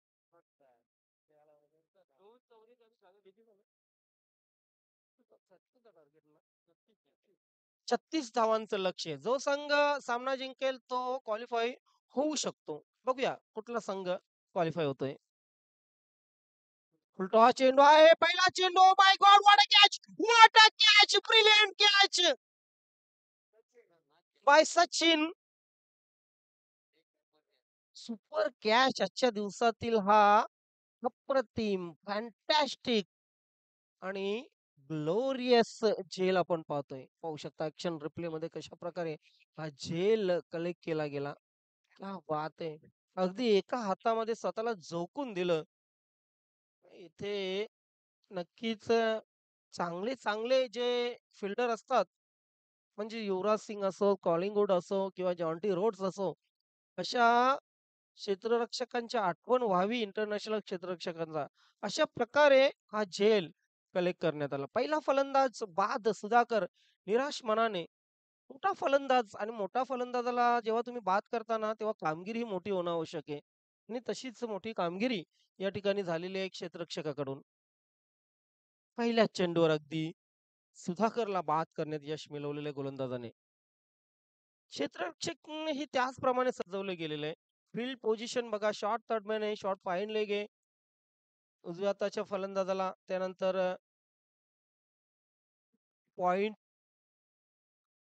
36 धावांचं लक्ष आहे. जो संघ सामना जिंकेल तो क्वालिफाय होऊ शकतो. बघूया कुठला संघ क्वालिफाय होतोय. उलटा हा चेंडू आहे. पहिला चेंडू. My God what a catch. What a catch. Brilliant catch by Sachin. Super catch आजच्या दिवसातील हा अप्रतिम फॅन्टॅस्टिक आणि ग्लोरियस झेल आपण पाहतोय. पाहू शकता ऍक्शन रिप्ले मध्ये कशा प्रकारे हा झेल कलेक्ट केला गेला. क्या बात आहे. अगदी एका हातामध्ये स्वतःला झोकून दिलं. इथे नक्कीच चांगले चांगले जे फिल्डर असतात म्हणजे युवराज सिंग असो, कॉलिंग असो किंवा जॉन्टी रोड्स असो, अशा क्षेत्ररक्षकांची आठवण व्हावी इंटरनॅशनल क्षेत्ररक्षकांचा. अशा प्रकारे हा झेल कलेक्ट करण्यात आला. पहिला फलंदाज बाद सुधाकर निराश मनाने. मोठा फलंदाज आणि मोठा फलंदाजाला जेव्हा तुम्ही बाद करताना तेव्हा कामगिरी ही मोठी होणं आवश्यक आहे. आणि तशीच मोठी कामगिरी या ठिकाणी झालेली आहे क्षेत्ररक्षकाकडून. पहिल्याच चेंडूवर अगदी सुधाकरला बाद करण्यात यश मिळवलेलं आहे गोलंदाजाने. क्षेत्ररक्षकही त्याचप्रमाणे सजवलं गेलेलं आहे. फील्ड पोझिशन बघा, शॉर्ट थर्डमॅन आहे, शॉर्ट फाईन लेग आहे. उजव्या हाताच्या फलंदाजाला त्यानंतर पॉइंट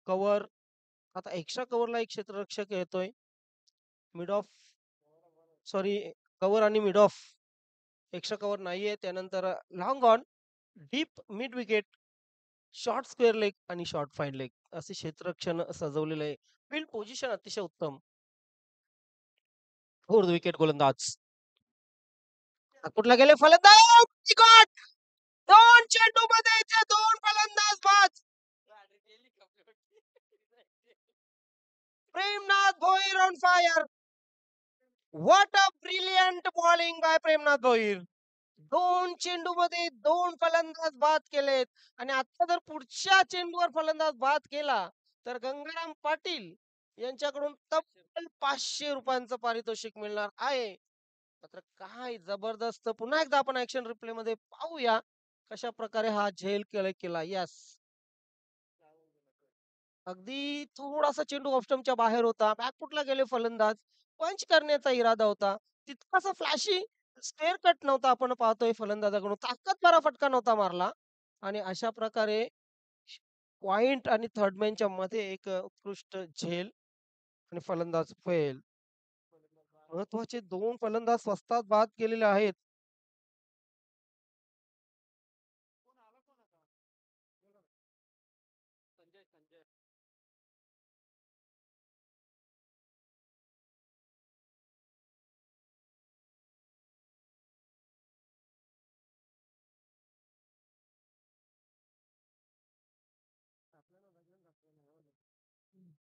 कव्हर. आता एक्स्ट्रा कव्हरला एक क्षेत्ररक्षक येतोय. मिड ऑफ सॉरी कव्हर आणि मिड ऑफ एक्स्ट्रा कव्हर नाहीये. त्यानंतर long on, deep mid wicket, short square leg आणि शॉर्ट फाईन लेग असे क्षेत्ररक्षण सजवलेलं आहे. फील्ड पोझिशन अतिशय उत्तम. फोर्थ विकेट गोलंदाज. कुठला गेले फलंदाज. गॉट! 2 चेंडूमध्ये इथे 2 फलंदाज बाद. Premnath Bhoir on fire. What a brilliant bowling bye Premnath Bhoir. 2 चेंडूमध्ये 2 फलंदाज बाद केलेत आणि आता जर पुढच्या चेंडूवर फलंदाज बाद केला तर गंगाराम पाटील यांच्याकडून तब्बल ₹500 पारितोषिक मिळणार आहे. मात्र काय जबरदस्त. पुन्हा एकदा आपण ऍक्शन रिप्ले मध्ये पाहूया कशा प्रकारे हा झेल केला. यस, अगदी थोडासा चेंडू ऑफ स्टंपच्या बाहेर होता. बॅकफुटला गेले फलंदाज. पंच करण्याचा इरादा होता. तितकासा फ्लॅशी स्क्वेअर कट नव्हता आपण पाहतोय फलंदाजाकडून. ताकदभरा फटका नव्हता मारला आणि अशा प्रकारे पॉइंट आणि थर्डमॅनच्या मध्ये एक उत्कृष्ट झेल आणि फलंदाज फेल. महत्वाचे 2 फलंदाज स्वस्तात बाद केलेले आहेत.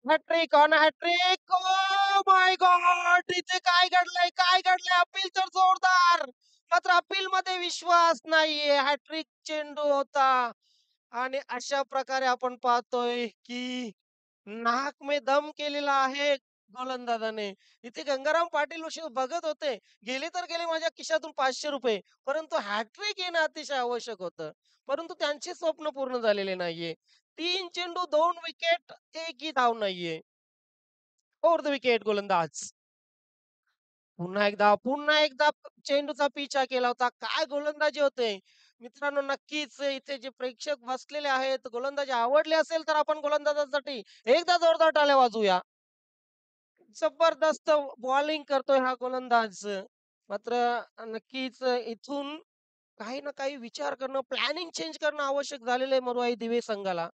Hat-trick on hat-trick. Oh my God! इथे काय घडलंय? काय घडलंय? अपील तर जोरदार. मात्र अपील मध्ये विश्वास नाहीये. हॅट्रिक चेंडू होता आणि अशा प्रकारे आपण पाहतोय की नाक में दम केलेला आहे गोलंदाजाने. इथे गंगाराम पाटील बघत होते. गेले तर गेले माझ्या खिशातून ₹500, परंतु हॅट्रिक येणं अतिशय आवश्यक होतं. परंतु त्यांचे स्वप्न पूर्ण झालेले नाहीये. 3 चेंडू, 2 विकेट, एकही धाव नाहीये. फोर्थ विकेट गोलंदाज. पुन्हा एकदा चेंडूचा पिछा केला होता. काय गोलंदाजी होते. मित्रांनो, नक्कीच इथे जे प्रेक्षक बसलेले आहेत, गोलंदाजी आवडली असेल तर आपण गोलंदाजासाठी एकदा जोरदार टाळ्या वाजवूया. जबरदस्त बॉलिंग करतोय हा गोलंदाज. मात्र नक्कीच इथून काही ना काही विचार करणं, प्लॅनिंग चेंज करणं आवश्यक झालेलं आहे मरुआई दिवे संघाला.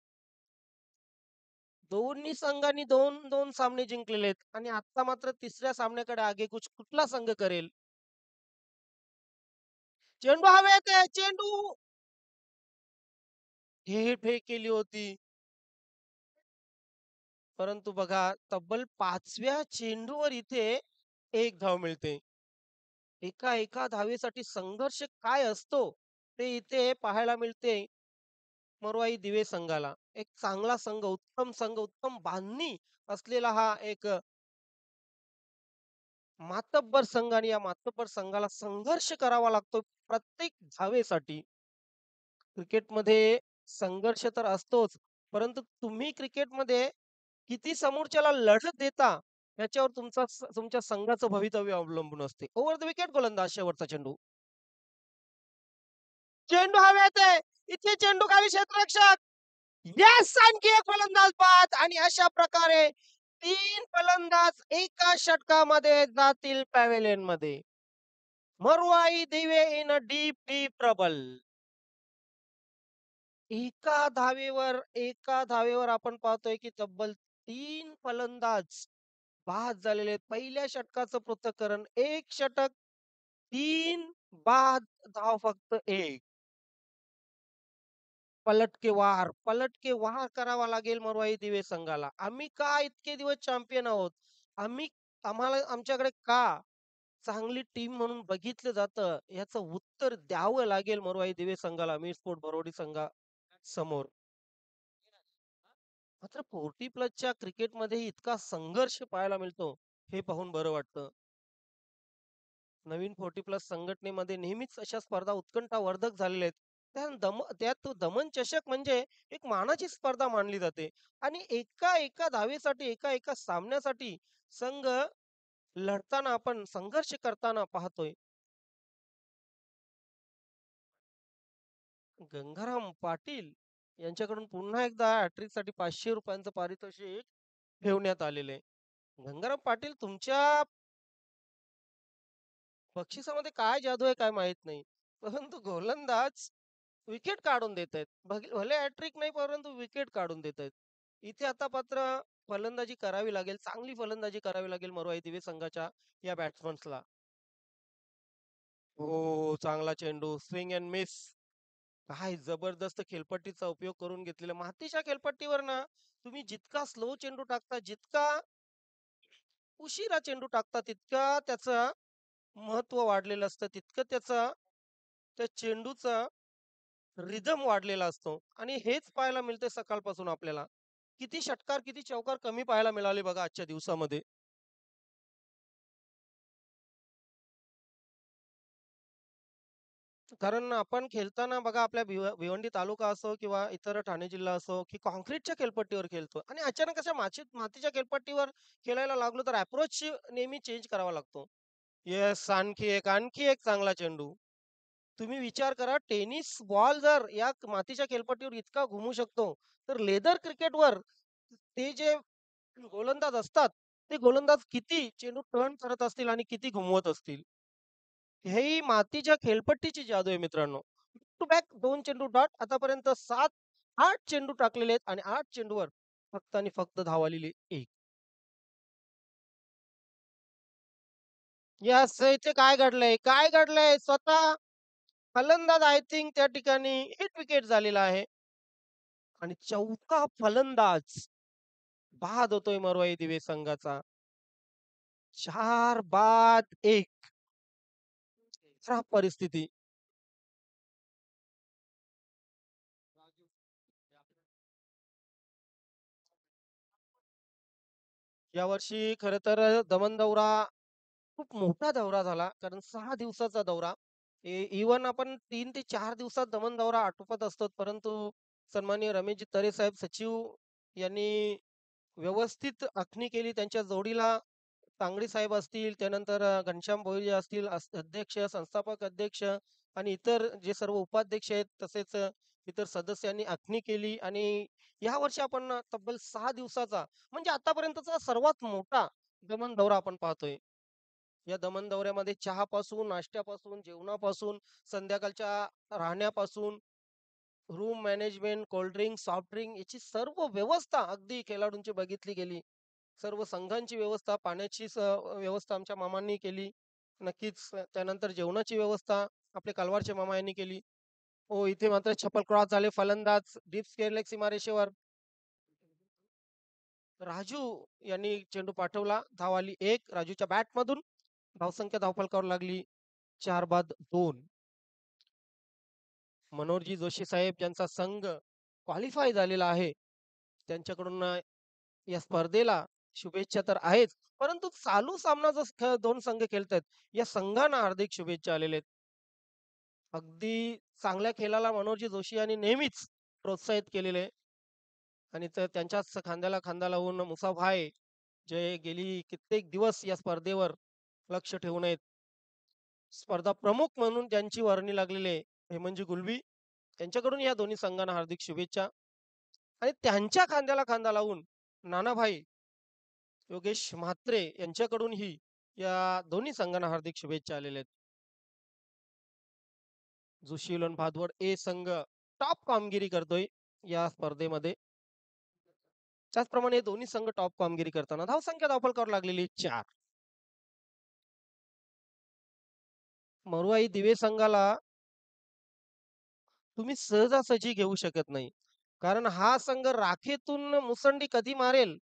दोन्ही संघांनी 2-2 सामने जिंकलेले आहेत आणि आता मात्र तिसऱ्या सामन्याकडे आगेकूच कुठला संघ करेल. चेंडू हवेत आहे. चेंडू हे केली होती. परंतु बघा, तब्बल 5व्या चेंडूवर इथे 1 धाव मिळते. एका धावेसाठी संघर्ष काय असतो ते इथे पाहायला मिळते मरुआई दिवे संघाला. एक चांगला संघ, उत्तम बांधणी असलेला हा एक मातब्बर संघ आणि या मातब्बर संघाला संघर्ष करावा लागतो प्रत्येक धावेसाठी. क्रिकेटमध्ये संघर्ष तर असतोच, परंतु तुम्ही क्रिकेटमध्ये किती समोरच्याला लढत देता याच्यावर तुमच्या संघाचं भवितव्य अवलंबून असते. ओव्हर द विकेट गोलंदाज शेवटचा चेंडू. चेंडू हवेत आहे. इथे चेंडू खाली क्षेत्ररक्षक. येस! आणखी एक फलंदाज बाद आणि अशा प्रकारे 3 फलंदाज एका षटकामध्ये जातील पॅव्हेलियन मध्ये. मरुआई दिवे इन अ डीप ट्रबल. एका धावेवर आपण पाहतोय की तब्बल 3 फलंदाज बाद झालेले आहेत. पहिल्या षटकाचं पृथक्करण, 1 षटक, 3 बाद, धाव फक्त 1. पलटके वार करावा लागेल मरुआई दिवे संघाला. आम्ही का इतके दिवस चॅम्पियन आहोत? आम्हाला आमच्याकडे का चांगली टीम म्हणून बघितलं जातं याचं उत्तर द्यावं लागेल मरुआई दिवे संघाला मीरस्पोर्ट भरोडी संघासमोर. मात्र 40 प्लसच्या क्रिकेटमध्ये इतका संघर्ष पाहायला मिळतो हे पाहून बरं वाटतं. नवीन 40+ संघटनेमध्ये नेहमीच अशा स्पर्धा उत्कंठावर्धक झालेल्या आहेत. त्यात तो दमन चषक म्हणजे एक मानाची स्पर्धा मानली जाते आणि एका धावेसाठी, एका सामन्यासाठी संघ लढताना आपण संघर्ष करताना पाहतोय. गंगाराम पाटील यांच्याकडून पुन्हा एकदा हॅट्रिकसाठी ₹500 पारितोषिक ठेवण्यात आलेले आहे. गंगाराम पाटील तुमच्या बक्षिसामध्ये काय जादू आहे काय माहित नाही. परंतु गोलंदाज विकेट काढून देत आहेत. भले हॅट्रिक नाही परंतु विकेट काढून देत आहेत. इथे आता मात्र फलंदाजी करावी लागेल. चांगली फलंदाजी करावी लागेल मरुआई दिवे संघाच्या या बॅट्समन्सला. हो, चांगला चेंडू. Swing and miss. काय जबरदस्त खेळपट्टीचा उपयोग करून घेतलेला. मातीच्या खेळपट्टीवर ना तुम्ही जितका स्लो चेंडू टाकता, जितका उशिरा चेंडू टाकता, तितका त्याचं महत्व वाढलेलं असतं. तितकं त्या चेंडूचा रिदम वाढलेला असतो आणि हेच पाहायला मिळते सकाळपासून आपल्याला. किती षटकार, किती चौकार कमी पाहायला मिळाले बघा आजच्या दिवसामध्ये. कारण आपण खेळताना बघा आपल्या भिवंडी तालुका असो किंवा इतर ठाणे जिल्हा असो की काँक्रीटच्या खेळपट्टीवर खेळतो आणि अचानक अशा मातीच्या खेळपट्टीवर खेळायला लागलो तर अप्रोच नेहमी चेंज करावा लागतो. येस, आणखी एक चांगला चेंडू. तुम्ही विचार करा टेनिस बॉल जर या मातीच्या खेळपट्टीवर इतका घुमू शकतो, तर लेदर क्रिकेटवर ते जे गोलंदाज असतात, ते गोलंदाज किती चेंडू टर्न करत असतील आणि किती घुमवत असतील. ही मातीच्या खेळपट्टीची जादू आहे मित्रांनो. टू बॅक 2 चेंडू डॉट आतापर्यंत 7-8 चेंडू टाकलेले आहेत आणि 8 चेंडूवर फक्त आणि फक्त धाव आलेली 1. यस, इथे काय घडलंय? काय घडलंय? स्वतः फलंदाज आय थिंक त्या ठिकाणी हिट विकेट झालेला आहे आणि चौथा फलंदाज बाद होतोय मरुआई दिवे संघाचा. 4 बाद 1. खराब परिस्थिती. यावर्षी खरं तर दमन दौरा खूप मोठा दौरा झाला. कारण 6 दिवसाचा दौरा. इव्हन आपण 3 ते 4 दिवसात दमन दौरा आटोपत असतो. परंतु सन्माननीय रमेशजी तरे साहेब सचिव यांनी व्यवस्थित आखणी केली. त्यांच्या जोडीला तांगडी साहेब असतील, त्यानंतर घनश्याम भोईर असतील, अध्यक्ष, संस्थापक अध्यक्ष आणि इतर जे सर्व उपाध्यक्ष आहेत, तसेच इतर सदस्यांनी आखणी केली आणि यावर्षी आपण तब्बल 6 दिवसाचा म्हणजे आतापर्यंतचा सर्वात मोठा दमन दौरा आपण पाहतोय. या दमन दौऱ्यामध्ये चहापासून, नाश्त्यापासून, जेवणापासून, संध्याकाळच्या राहण्यापासून, room management, cold drink, soft drink याची सर्व व्यवस्था अगदी खेळाडूंची बघितली गेली. सर्व संघांची व्यवस्था, पाण्याची व्यवस्था आमच्या मामांनी केली. नक्कीच त्यानंतर जेवणाची व्यवस्था आपले कालवारचे मामा यांनी केली. हो, इथे मात्र चपल क्रॉस झाले. फलंदाज डीप स्क्वेअर लेग सीमारेषेवर. राजू यांनी चेंडू पाठवला. धाव आली 1 राजूच्या बॅटमधून. धावसंख्या धावफलकावर लागली 4 बाद 2. मनोहरजी जोशी साहेब ज्यांचा संघ क्वालिफाय झालेला आहे, त्यांच्याकडून या स्पर्धेला शुभेच्छा तर आहेच. परंतु चालू सामना जो 2 संघ खेळतायत, या संघांना हार्दिक शुभेच्छा आलेल्या आहेत. अगदी चांगल्या खेळाला मनोहरजी जोशी यांनी नेहमीच प्रोत्साहित केलेले आहे. आणि त्यांच्याच खांद्याला खांदा लावून मुसाभाई जे गेली कित्येक दिवस या स्पर्धेवर लक्ष ठेवून आहेत. स्पर्धा प्रमुख म्हणून ज्यांची वर्णी लागलेली आहे हेमंतजी गुलबी त्यांच्याकडून या दोन्ही संघांना हार्दिक शुभेच्छा आणि त्यांच्या खांद्याला खांदा लावून नानाभाई योगेश म्हात्रे यांच्याकडूनही या दोन्ही संघांना हार्दिक शुभेच्छा आलेल्या आहेत. जोशीलन भादवड ए संघ टॉप कामगिरी करतोय या स्पर्धेमध्ये. त्याचप्रमाणे हे दोन्ही संघ टॉप कामगिरी करताना धावसंख्या धावफलकावर लागलेली 4. मरुआई दिवे संघाला तुम्ही सहजासहजी घेऊ शकत नाही. कारण हा संघ राखेतून मुसंडी कधी मारेल,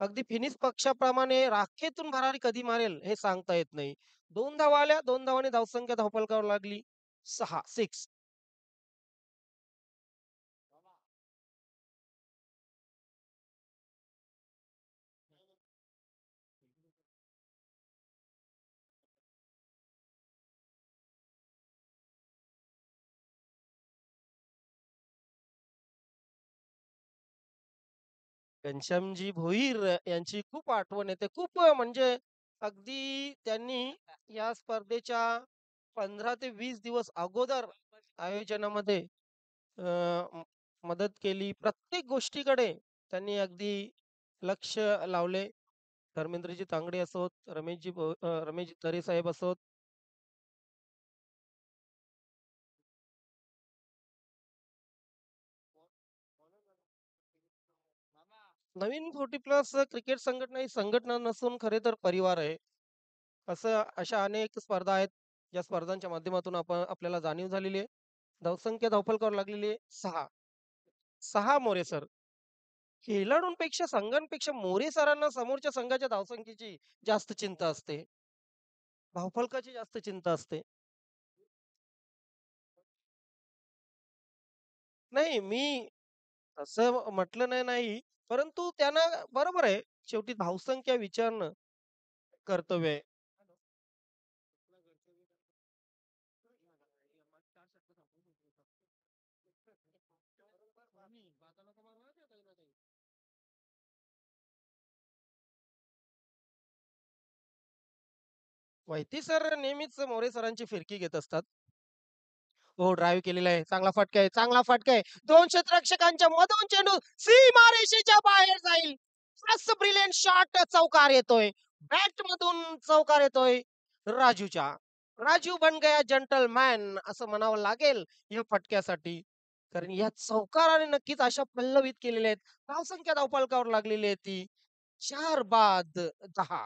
अगदी फिनिश पक्षाप्रमाणे राखेतून भरारी कधी मारेल हे सांगता येत नाही. 2 धावा आल्या, 2 धावांनी धावसंख्या धावफलकावर लागली 6. घनश्यामजी भोईर यांची खूप आठवण येते. खूप म्हणजे अगदी त्यांनी या स्पर्धेच्या 15 ते 20 दिवस अगोदर आयोजनामध्ये अ, म मदत केली. प्रत्येक गोष्टीकडे त्यांनी अगदी लक्ष लावले. धर्मेंद्रजी तांगडे असोत, रमेशजी तरे साहेब असोत. नवीन 40 प्लस क्रिकेट संघटना ही संघटना नसून खरे तर परिवार आहे. अशा अनेक स्पर्धा आहेत, ज्या स्पर्धांच्या माध्यमातून आपल्याला जाणीव झालेली आहे. धावसंख्या धावफलकावर लागलेली आहे 6. 6 मोरे सर. खेळाडूंपेक्षा, संघांपेक्षा मोरे सरांना समोरच्या संघाच्या धावसंख्येची जास्त चिंता असते. धावफलकाची जास्त चिंता असते. नाही, मी असं म्हटलं नाही. परंतु त्यांना बरोबर आहे. शेवटी धावसंख्या विचारणं कर्तव्य आहे. माहिती सर नेहमीच मोरे सरांची फिरकी घेत असतात. हो, ड्राईव्ह केलेला आहे. चांगला फटका आहे. चांगला फटका आहे. 2 क्षेत्ररक्षकांच्या मधून चेंडू सीमारेषेच्या बाहेर जाईल. मस्त ब्रिलियंट शॉट चौकार येतोय. बॅट मधून चौकार येतोय राजूच्या. राजू बन गया जंटलमॅन असं म्हणावं लागेल या फटक्यासाठी. कारण या चौकाराने नक्कीच आशा पल्लवित केलेल्या आहेत. धावसंख्या धावफलकावर लागलेली आहे ती 4 बाद 10.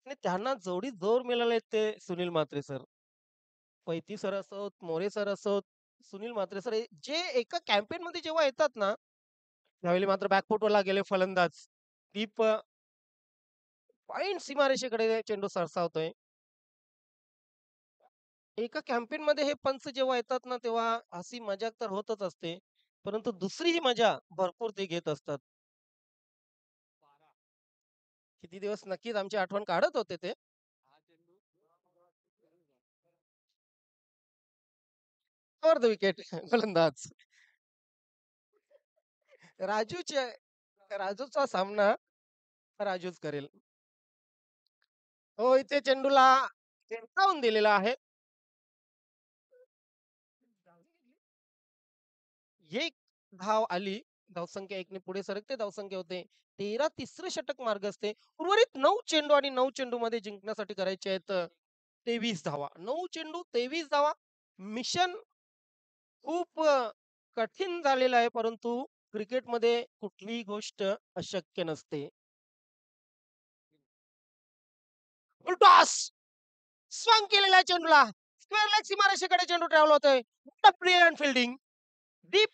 आणि त्यांना जोडी जोर मिळाले ते सुनील म्हात्रे सर. पैती सर असोत, मोरे सर असोत, सुनील म्हात्रे सर जे एका कॅम्पेन मध्ये जेव्हा येतात ना, त्यावेळी मात्र बॅकफुटवरला गेले फलंदाज. दीप फाईन सीमारेषेकडे चेंडू सरसावतोय. एका कॅम्पेन मध्ये हे पंच जेव्हा येतात ना, तेव्हा हसी मजाक तर होतच असते. परंतु दुसरी ही मजा भरपूर ते घेत असतात. किती दिवस नक्कीच आमची आठवण काढत होते ते. अर्ध विकेट फलंदाज. राजूचे राजूचा सामना राजूच करेल. हो, इथे चेंडूला हिसकावून दिलेला आहे. एक धाव आली. धावसंख्या 1 ने पुढे सरकते. धावसंख्या होते 13. तिसरं षटक मार्ग असते. उर्वरित 9 चेंडू आणि 9 चेंडूमध्ये जिंकण्यासाठी करायचे आहेत 23 धावा. 9 चेंडू 23 धावा. मिशन खूप कठीण झालेलं आहे, परंतु क्रिकेटमध्ये कुठलीही गोष्ट अशक्य नसते. फुल स्वंग केलेला आहे चेंडूला. स्क्वेअर लेग सीमारेषेकडे चेंडू ट्रॅव्हल होतोय. Brilliant fielding. Deep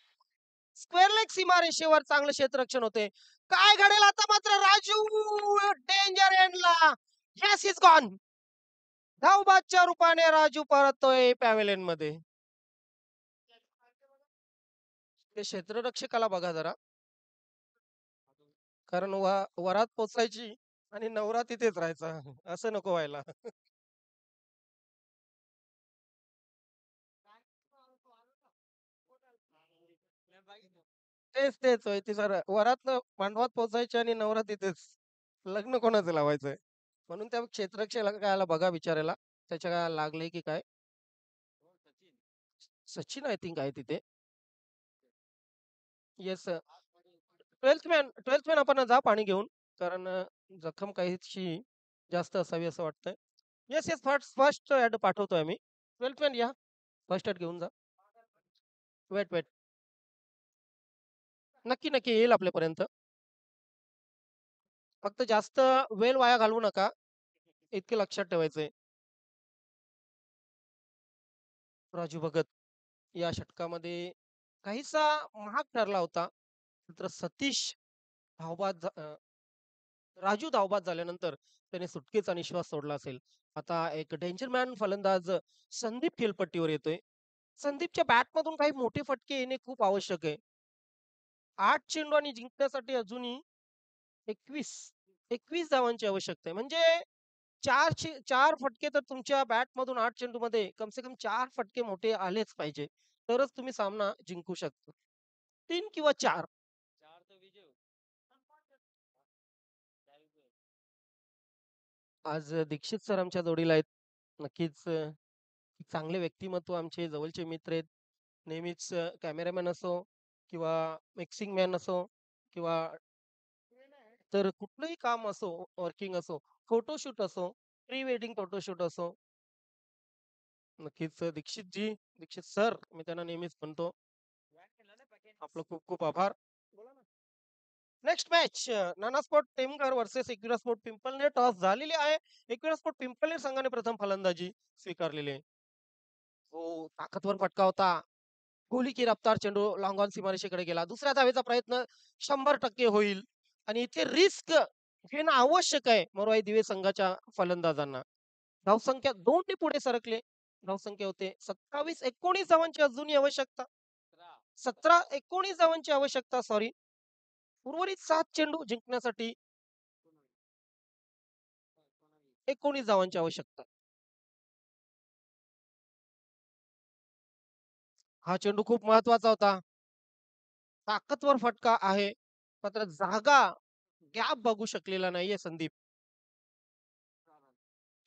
square leg सीमारेषेवर चांगलं क्षेत्ररक्षण होते. काय घडेल आता मात्र राजू डेंजर एंडला. Yes is gone. धावबादच्या रूपाने राजू परततोय पॅव्हेलियन मध्ये. ते क्षेत्ररक्षकाला बघा जरा. कारण वरात पोचायची आणि नवरा तिथेच राहायचा. असं नको व्हायला. तेच होय ते सर. वरात मांडवात पोचायची आणि नवरा तिथेच. लग्न कोणाचं लावायचंय? म्हणून त्या क्षेत्ररक्षकाला बघा विचारायला. त्याच्या काय लागले की काय? सचिन आय थिंक आहे तिथे. येस. 12th मॅन आपण जा पाणी घेऊन. कारण जखम काहीशी जास्त असावी असं वाटतंय. येस फर्स्ट ऍड पाठवतोय आम्ही. 12th मॅन या. फर्स्ट ऍड घेऊन जा. वेट. नक्की येईल आपल्यापर्यंत. फक्त जास्त वेळ वाया घालवू नका. इतके लक्षात ठेवायचंय. राजू भगत या षटकामध्ये काहीसा महाग ठरला होता. तर धावबाद राजू धावबाद झाल्यानंतर त्याने सुटकेचा निश्वास सोडला असेल. आता एक डेंजरमॅन फलंदाज संदीप खेळपट्टीवर येतोय. संदीपच्या बॅटमधून काही मोठे फटके येणे खूप आवश्यक आहे. 8 चेंडू आणि जिंकण्यासाठी अजूनही 21 धावांची आवश्यकता आहे. म्हणजे 4 फटके तर तुमच्या बॅटमधून 8 चेंडूमध्ये कम से कम 4 फटके मोठे आलेच पाहिजे. तरच तुम्ही सामना जिंकू शकता. 3 किंवा 4. आज दीक्षित सर आमच्या जोडीला आहेत. नक्कीच चांगले व्यक्तिमत्व आमचे जवळचे मित्र आहेत. नेहमीच कॅमेरामॅन असो किंवा मिक्सिंग मॅन असो किंवा तर कुठलंही काम असो, वर्किंग असो, फोटोशूट असो, प्री वेडिंग फोटोशूट असो. नक्कीच दीक्षितजी, दीक्षित सर मी त्यांना नेहमीच म्हणतो. आपलं खूप खूप आभार. Next match Nana sport Temghar versus Ekvira sport Pimpalner toss झालेली आहे. एकविरा स्पोर्ट पिंपळनेर संघाने प्रथम फलंदाजी स्वीकारलेली आहे. हो, ताकदवर फटका होता. गोली की रफ्तार चेंडू लॉंग ऑन सीमारेषेकडे गेला. दुसऱ्या धावेचा प्रयत्न 100% होईल आणि इथे रिस्क घेणं आवश्यक आहे मोरवाई दिवे संघाच्या फलंदाजांना. धावसंख्या 2 ने पुढे सरकले. धावसंख्या होते 27-19 धावांची अजूनही आवश्यकता. 17-19 धावांची आवश्यकता सॉरी. उर्वरित 7 चेंडू जिंकण्यासाठी 19 धावांची आवश्यकता. हा चेंडू खूप महत्वाचा होता. ताकदवर फटका आहे. मात्र जागा गॅप बघू शकलेला नाहीये संदीप.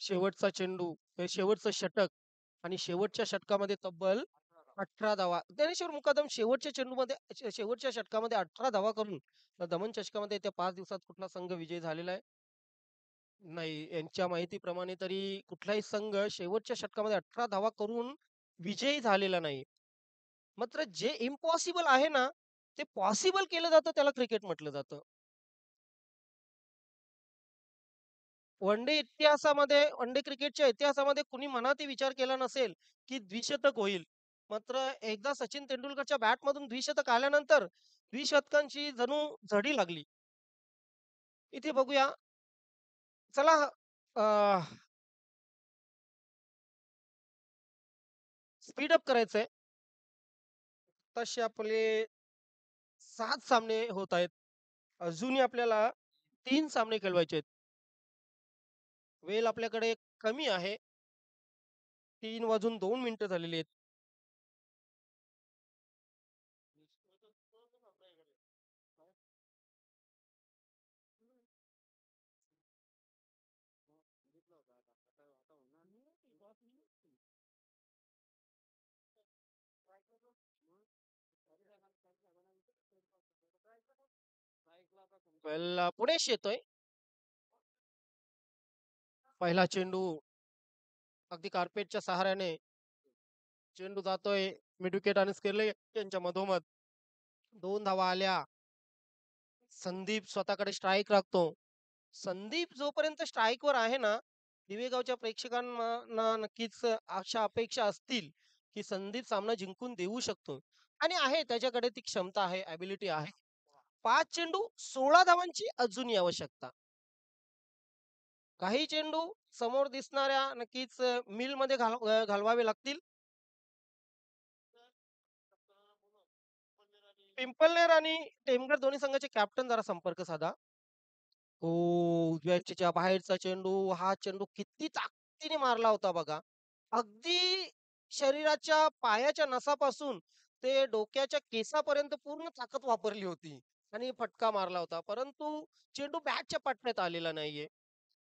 शेवटचा चेंडू, हे शेवटचं षटक आणि शेवटच्या षटकामध्ये तब्बल 18 धावा. ज्ञानेश्वर मुकादम शेवटच्या चेंडूमध्ये शेवटच्या षटकामध्ये 18 धावा करून दमन चषकामध्ये येत्या 5 दिवसात कुठला संघ विजयी झालेला आहे? नाही. यांच्या माहितीप्रमाणे तरी कुठलाही संघ शेवटच्या षटकामध्ये 18 धावा करून विजयी झालेला नाही. मात्र जे इम्पॉसिबल आहे ना, ते पॉसिबल केलं जातं त्याला क्रिकेट म्हटलं जातं. वन डे क्रिकेटच्या इतिहासामध्ये कुणी मनातही विचार केला नसेल, की द्विशतक होईल. मात्र एकदा सचिन तेंडुलकरच्या बॅटमधून द्विशतक आल्यानंतर द्विशतकांची जणू झडी लागली. इथे बघूया. चला स्पीड अप करायचंय. तसे आपले 7 सामने होत आहेत. अजूनही आपल्याला 3 सामने खेळवायचे आहेत. वेळ आपल्याकडे कमी आहे. 3 वाजून 2 मिनिटं झालेली आहेत. वेल पुढेच येतोय. पहिला चेंडू अगदी कार्पेटच्या सहाऱ्याने चेंडू जातोय मिड विकेट आणि स्केर्ले यांच्या मधोमध. 2 धावा आल्या. संदीप स्वतःकडे स्ट्राईक राखतो. संदीप जोपर्यंत स्ट्राईकवर आहे ना, दिवेगावच्या प्रेक्षकांना नक्कीच अशा अपेक्षा असतील, की संदीप सामना जिंकून देऊ शकतो आणि आहे त्याच्याकडे ती क्षमता आहे, एबिलिटी आहे. 5 चेंडू 16 धावांची अजूनही आवश्यकता. काही चेंडू समोर दिसणाऱ्या नक्कीच मिलमध्ये घालवावे लागतील. पिंपळनेर आणि टेमघर दोन्ही संघाचे कॅप्टन जरा संपर्क साधा. हो, उजव्या चेच्या बाहेरचा चेंडू. हा चेंडू किती ताकदीने मारला होता बघा. अगदी शरीराच्या पायाच्या नसापासून ते डोक्याच्या केसापर्यंत पूर्ण ताकद वापरली होती आणि फटका मारला होता. परंतु चेंडू बॅटच्या पट्ट्यात आलेला नाहीये.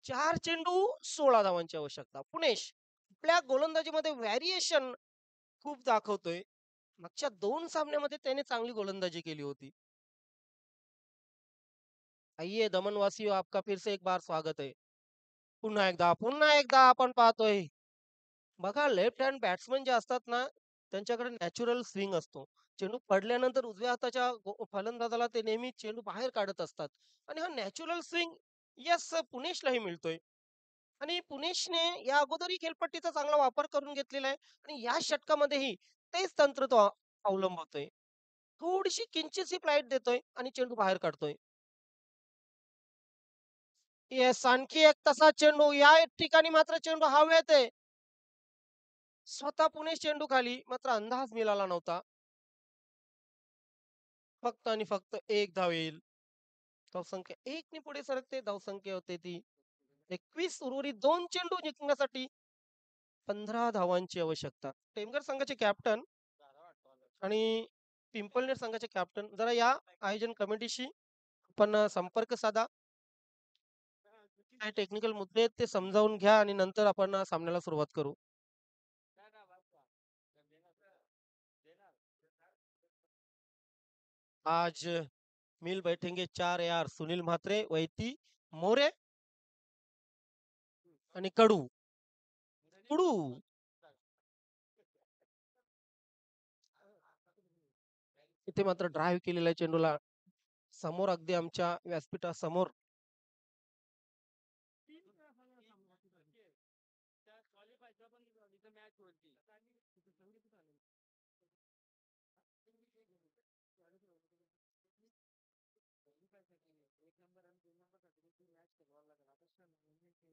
4 चेंडू 16 धावांची आवश्यकता. पुणेश आपल्या गोलंदाजीमध्ये व्हेरिएशन खूप दाखवतोय. मागच्या 2 सामन्यामध्ये त्याने चांगली गोलंदाजी केली होती. आइये दमनवासियों, आपका फिर से एक बार स्वागत है. पुन्हा एकदा आपण पाहतोय. बघा लेफ्ट हँड बॅट्समन जे असतात ना, त्यांच्याकडे नॅचरल स्विंग असतो. चेंडू पडल्यानंतर उजव्या हाताच्या फलंदाजाला ते नेहमी चेंडू बाहेर काढत असतात आणि हा नॅचरल स्विंग यस पुणेशलाही मिळतोय. आणि पुणेशने या अगोदरही खेळपट्टीचा चांगला वापर करून घेतलेला आहे आणि या षटकामध्येही तेच तंत्र तो अवलंबतोय. थोडीशी किंचितशी फ्लाईट देतोय आणि चेंडू बाहेर काढतोय. येस, आणखी एक तसा चेंडू. या ठिकाणी मात्र चेंडू हवेत आहे. स्वतः पुणे चेंडू खाली, मात्र अंदाज मिळाला नव्हता. फक्त आणि फक्त 1 धाव येईल. धावसंख्या 1 ने पुढे सरकते. धावसंख्या होते ती 21. उर्वरित 2 चेंडू जिंकण्यासाठी 15 धावांची आवश्यकता. टेमघर संघाचे कॅप्टन आणि पिंपळनेर संघाचे कॅप्टन जरा या आयोजन कमिटीशी आपण संपर्क साधा. काय टेक्निकल मुद्दे आहेत ते समजावून घ्या आणि नंतर आपण सामन्याला सुरुवात करू. आज मिल बैठेंगे 4 यार सुनील म्हात्रे, वैती, मोरे आणि कडू. कडू. इथे मात्र ड्राईव्ह केलेल्या चेंडूला समोर अगदी आमच्या व्यासपीठासमोर